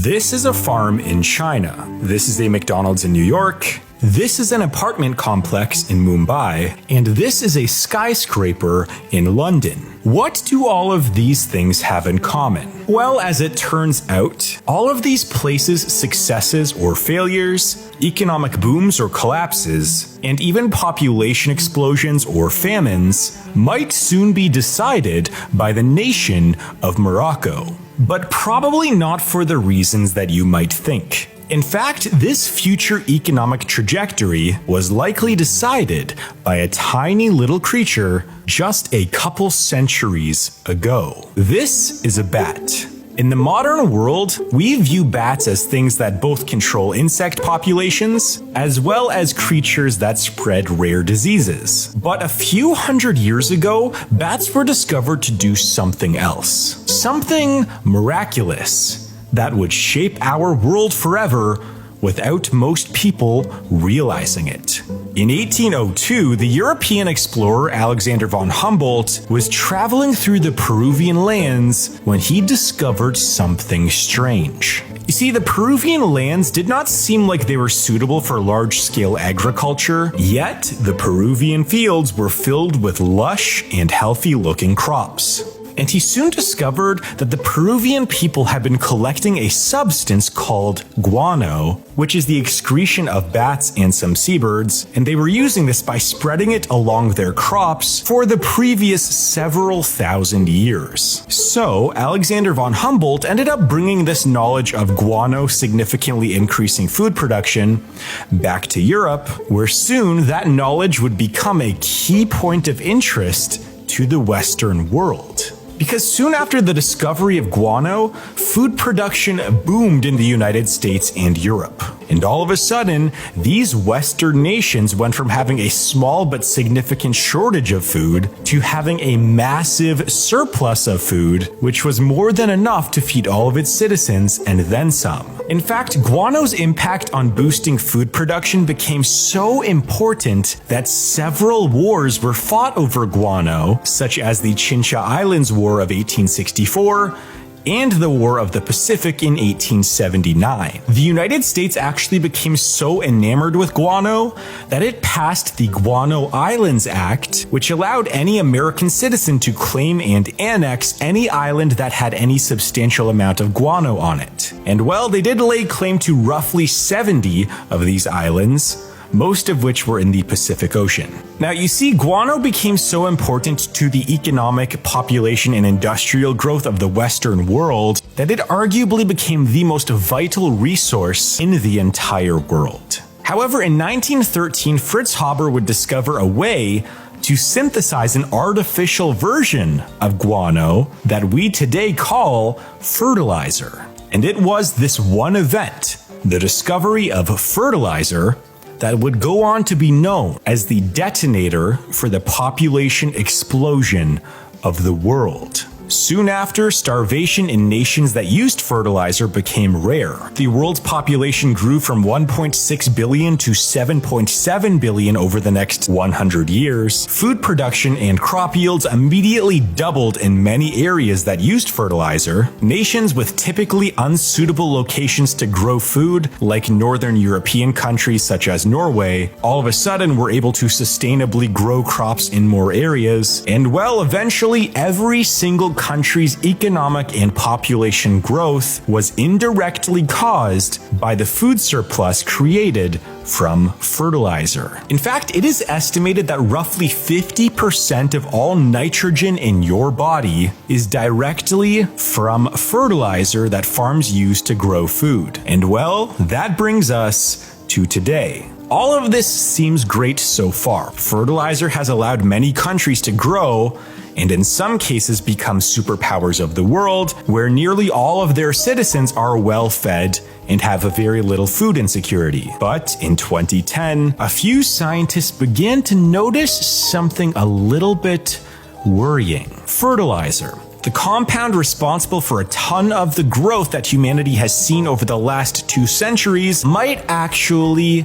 This is a farm in China. This is a McDonald's in New York. This is an apartment complex in Mumbai, and this is a skyscraper in London. What do all of these things have in common? Well, as it turns out, all of these places' successes or failures, economic booms or collapses, and even population explosions or famines might soon be decided by the nation of Morocco. But probably not for the reasons that you might think. In fact, this future economic trajectory was likely decided by a tiny little creature just a couple centuries ago. This is a bat. In the modern world, we view bats as things that both control insect populations, as well as creatures that spread rare diseases. But a few hundred years ago, bats were discovered to do something else. Something miraculous that would shape our world forever without most people realizing it. In 1802, the European explorer Alexander von Humboldt was traveling through the Peruvian lands when he discovered something strange. You see, the Peruvian lands did not seem like they were suitable for large-scale agriculture, yet the Peruvian fields were filled with lush and healthy-looking crops. And he soon discovered that the Peruvian people had been collecting a substance called guano, which is the excretion of bats and some seabirds, and they were using this by spreading it along their crops for the previous several thousand years. So, Alexander von Humboldt ended up bringing this knowledge of guano significantly increasing food production back to Europe, where soon that knowledge would become a key point of interest to the Western world. Because soon after the discovery of guano, food production boomed in the United States and Europe. And all of a sudden, these Western nations went from having a small but significant shortage of food to having a massive surplus of food, which was more than enough to feed all of its citizens and then some. In fact, guano's impact on boosting food production became so important that several wars were fought over guano, such as the Chincha Islands War of 1864, and the War of the Pacific in 1879. The United States actually became so enamored with guano that it passed the Guano Islands Act, which allowed any American citizen to claim and annex any island that had any substantial amount of guano on it. And well, they did lay claim to roughly 70 of these islands, most of which were in the Pacific Ocean. Now you see, guano became so important to the economic, population, and industrial growth of the Western world that it arguably became the most vital resource in the entire world. However, in 1913, Fritz Haber would discover a way to synthesize an artificial version of guano that we today call fertilizer. And it was this one event, the discovery of fertilizer, that would go on to be known as the detonator for the population explosion of the world. Soon after, starvation in nations that used fertilizer became rare. The world's population grew from 1.6 billion to 7.7 billion over the next 100 years. Food production and crop yields immediately doubled in many areas that used fertilizer. Nations with typically unsuitable locations to grow food, like northern European countries such as Norway, all of a sudden were able to sustainably grow crops in more areas. And well, eventually every single country's economic and population growth was indirectly caused by the food surplus created from fertilizer. In fact, it is estimated that roughly 50% of all nitrogen in your body is directly from fertilizer that farms use to grow food. And well, that brings us to today. All of this seems great so far. Fertilizer has allowed many countries to grow and in some cases become superpowers of the world, where nearly all of their citizens are well fed and have a very little food insecurity. But in 2010, a few scientists began to notice something a little bit worrying. Fertilizer, the compound responsible for a ton of the growth that humanity has seen over the last 2 centuries, might actually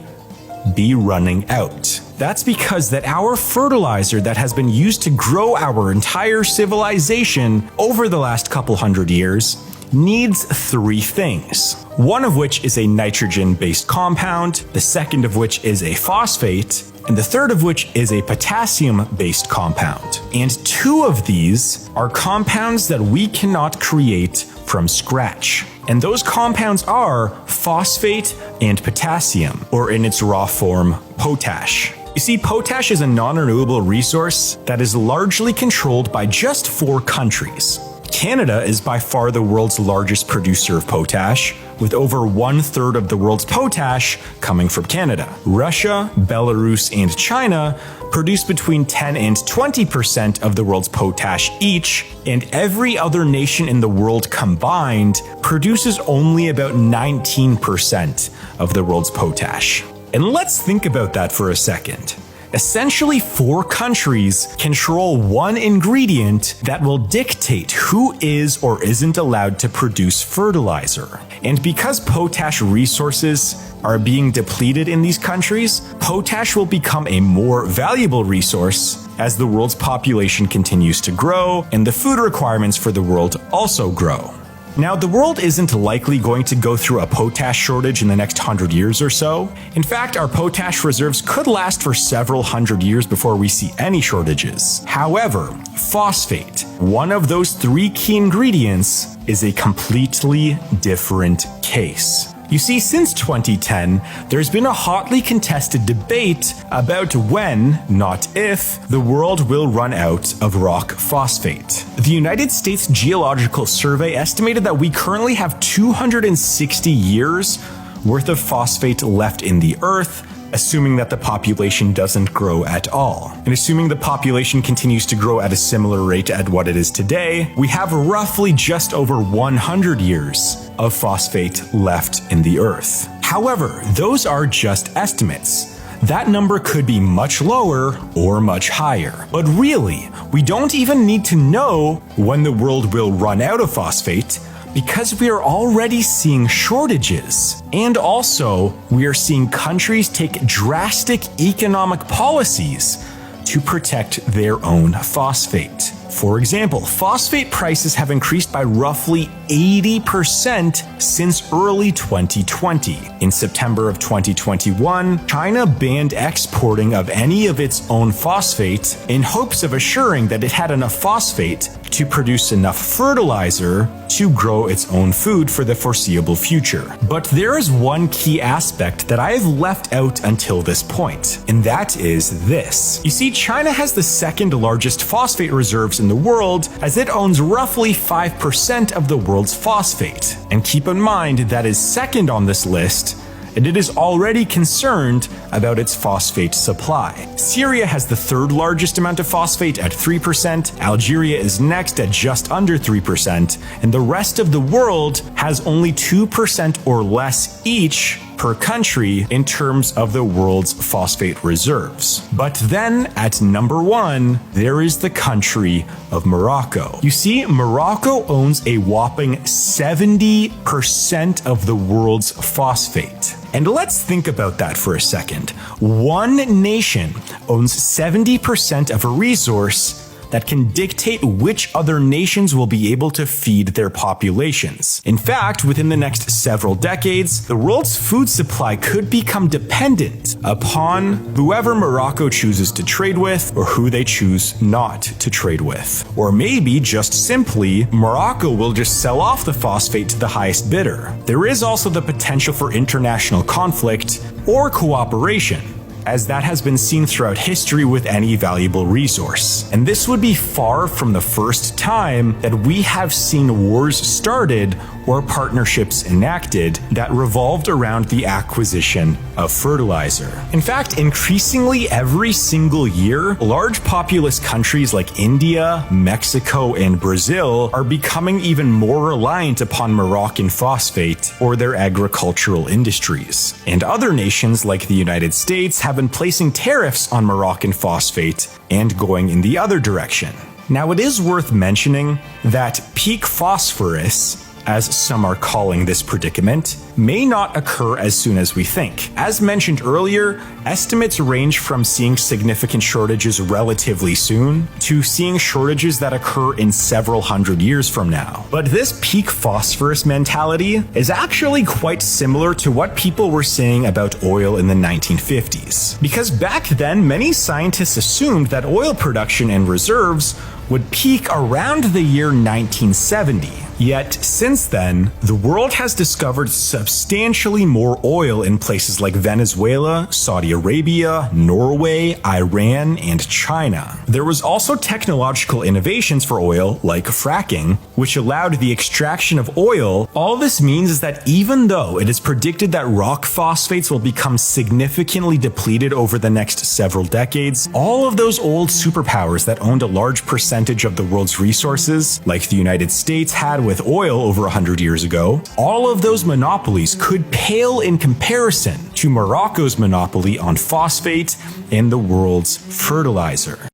be running out. That's because that our fertilizer that has been used to grow our entire civilization over the last couple hundred years needs 3 things. one of which is a nitrogen-based compound, the second of which is a phosphate, and the third of which is a potassium-based compound. And two of these are compounds that we cannot create from scratch. And those compounds are phosphate and potassium, or in its raw form, potash. You see, potash is a non-renewable resource that is largely controlled by just 4 countries. Canada is by far the world's largest producer of potash, with over 1/3 of the world's potash coming from Canada. Russia, Belarus, and China produce between 10 and 20% of the world's potash each, and every other nation in the world combined produces only about 19% of the world's potash. And let's think about that for a second. Essentially, 4 countries control one ingredient that will dictate who is or isn't allowed to produce fertilizer. And because potash resources are being depleted in these countries, potash will become a more valuable resource as the world's population continues to grow and the food requirements for the world also grow. Now, the world isn't likely going to go through a potash shortage in the next 100 years or so. In fact, our potash reserves could last for several hundred years before we see any shortages. However, phosphate, one of those 3 key ingredients, is a completely different case. You see, since 2010, there's been a hotly contested debate about when, not if, the world will run out of rock phosphate. The United States Geological Survey estimated that we currently have 260 years worth of phosphate left in the earth, assuming that the population doesn't grow at all. And assuming the population continues to grow at a similar rate at what it is today, we have roughly just over 100 years of phosphate left in the earth. However, those are just estimates. That number could be much lower or much higher. But really, we don't even need to know when the world will run out of phosphate, because we are already seeing shortages. And also, we are seeing countries take drastic economic policies to protect their own phosphate. For example, phosphate prices have increased by roughly 80% since early 2020. In September of 2021, China banned exporting of any of its own phosphate in hopes of assuring that it had enough phosphate to produce enough fertilizer to grow its own food for the foreseeable future. But there is one key aspect that I have left out until this point, and that is this. You see, China has the second largest phosphate reserves in the world, as it owns roughly 5% of the world's phosphate. And keep in mind that is second on this list, and it is already concerned about its phosphate supply. Syria has the 3rd largest amount of phosphate at 3%, Algeria is next at just under 3%, and the rest of the world has only 2% or less each per country in terms of the world's phosphate reserves. But then at number 1, there is the country of Morocco. You see, Morocco owns a whopping 70% of the world's phosphate. And let's think about that for a second. One nation owns 70% of a resource that can dictate which other nations will be able to feed their populations. In fact, within the next several decades, the world's food supply could become dependent upon whoever Morocco chooses to trade with or who they choose not to trade with. Or maybe just simply, Morocco will just sell off the phosphate to the highest bidder. There is also the potential for international conflict or cooperation, as that has been seen throughout history with any valuable resource. And this would be far from the first time that we have seen wars started or partnerships enacted that revolved around the acquisition of fertilizer. In fact, increasingly every single year, large populous countries like India, Mexico, and Brazil are becoming even more reliant upon Moroccan phosphate or their agricultural industries. And other nations like the United States have been placing tariffs on Moroccan phosphate and going in the other direction. Now, it is worth mentioning that peak phosphorus as some are calling this predicament, may not occur as soon as we think. As mentioned earlier, estimates range from seeing significant shortages relatively soon to seeing shortages that occur in several hundred years from now. But this peak phosphorus mentality is actually quite similar to what people were saying about oil in the 1950s. Because back then, many scientists assumed that oil production and reserves would peak around the year 1970. Yet, since then, the world has discovered substantially more oil in places like Venezuela, Saudi Arabia, Norway, Iran, and China. There was also technological innovations for oil, like fracking, which allowed the extraction of oil. All this means is that even though it is predicted that rock phosphates will become significantly depleted over the next several decades, all of those old superpowers that owned a large percentage of the world's resources, like the United States had with oil over 100 years ago, all of those monopolies could pale in comparison to Morocco's monopoly on phosphate and the world's fertilizer.